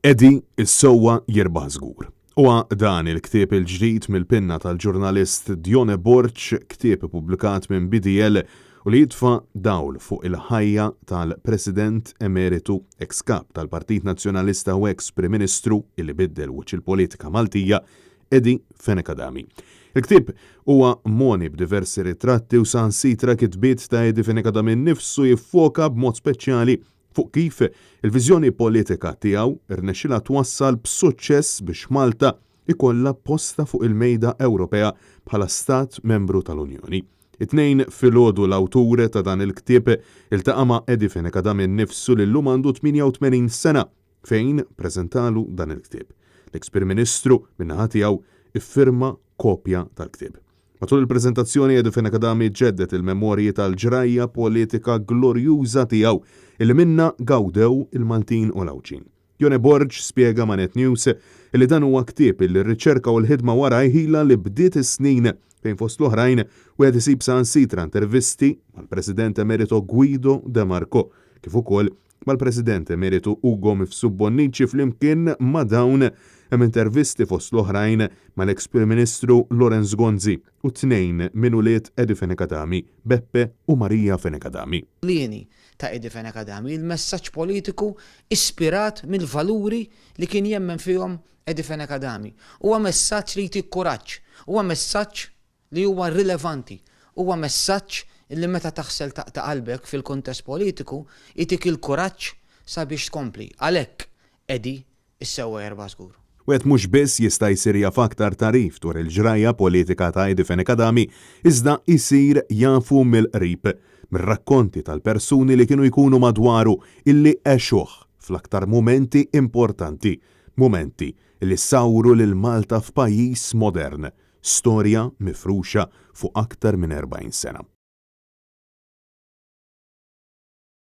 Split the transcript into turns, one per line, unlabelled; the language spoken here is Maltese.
Edi is-sewwa jirbaħ żgur. Huwa dan il-ktieb il-ġdid mill-penna tal-ġurnalist Dione Borċ, ktieb ippubblikat minn BDL u li jitfa' dawl fuq il-ħajja tal-President Emeritu ex-kap tal-Partit Nazzjonalista u ex-Prim Ministru illi biddel wiċċ il-politika Maltija Edi Fenekadami. Il-ktieb huwa moni b'diversi ritratti u sansitra kitbiet ta' Edi Fenekadami nnifsu jiffoka b'mod speċjali fuq kif il-viżjoni politika tiegħu irnexxilha twassal b'suċċess biex Malta ikollha posta fuq il-mejda Ewropea bħala stat membru tal-Unjoni. It-tnejn filgħodu l-awtur ta' dan il-ktieb iltaqa' ma' Edi Fenekadami nnifsu li llum għandu 88 sena fejn preżentalu dan il-ktieb. L-eks-Prim Ministru min-naħa tiegħu iffirma kopja tal-ktieb. Matul il-preżentazzjoni Edi Fenekadami ġeddet il-memorji tal-ġrajja politika glorjuża tiegħu illi minna gawdew il-Maltin u l-Awċin. Dione Borċ spjega ma' Net News illi dan huwa ktieb illi r-riċerka u l-ħidma wara jħila li bdiet is-snin fejn fost l-oħrajn wieħed isib sansitra intervisti mal-President Emerito Guido De Marco kif ukoll mal-President Emeritu Ugo Mifsud Bonnici flimkien ma' dawn hemm intervisti fost l-oħrajn mal-eks-Prim Ministru Lorenz Gonzi u tnejn minn ulied Edi Fenekadami, Beppe u Marija Fenekadami.
Lieni ta' Edi Fenekadami, il-messaġġ politiku ispirat mill-valuri li kien jemmen fihom Edi Fenekadami. Huwa messaġġ li jtik kuraġġ, huwa messaġġ li huwa rilevanti, huwa messaġġ li meta taħsel ta' qalbek fil-kuntest politiku jtik il-kuraġġ sabiex tkompli. Għalhekk Edi issewwa jerba' żgur.
Wieħed mhux biss jista' jsir jaf aktar tarif dwar il-ġrajja politika ta' Edi Fenekadami, iżda jsir jafu mill-qrib mir-rakkonti tal-persuni li kienu jkunu madwaru illi għexuh fl-aktar momenti importanti, momenti li sawru lil Malta f'pajjiż modern, storja mifruxa fuq aktar minn 40 sena.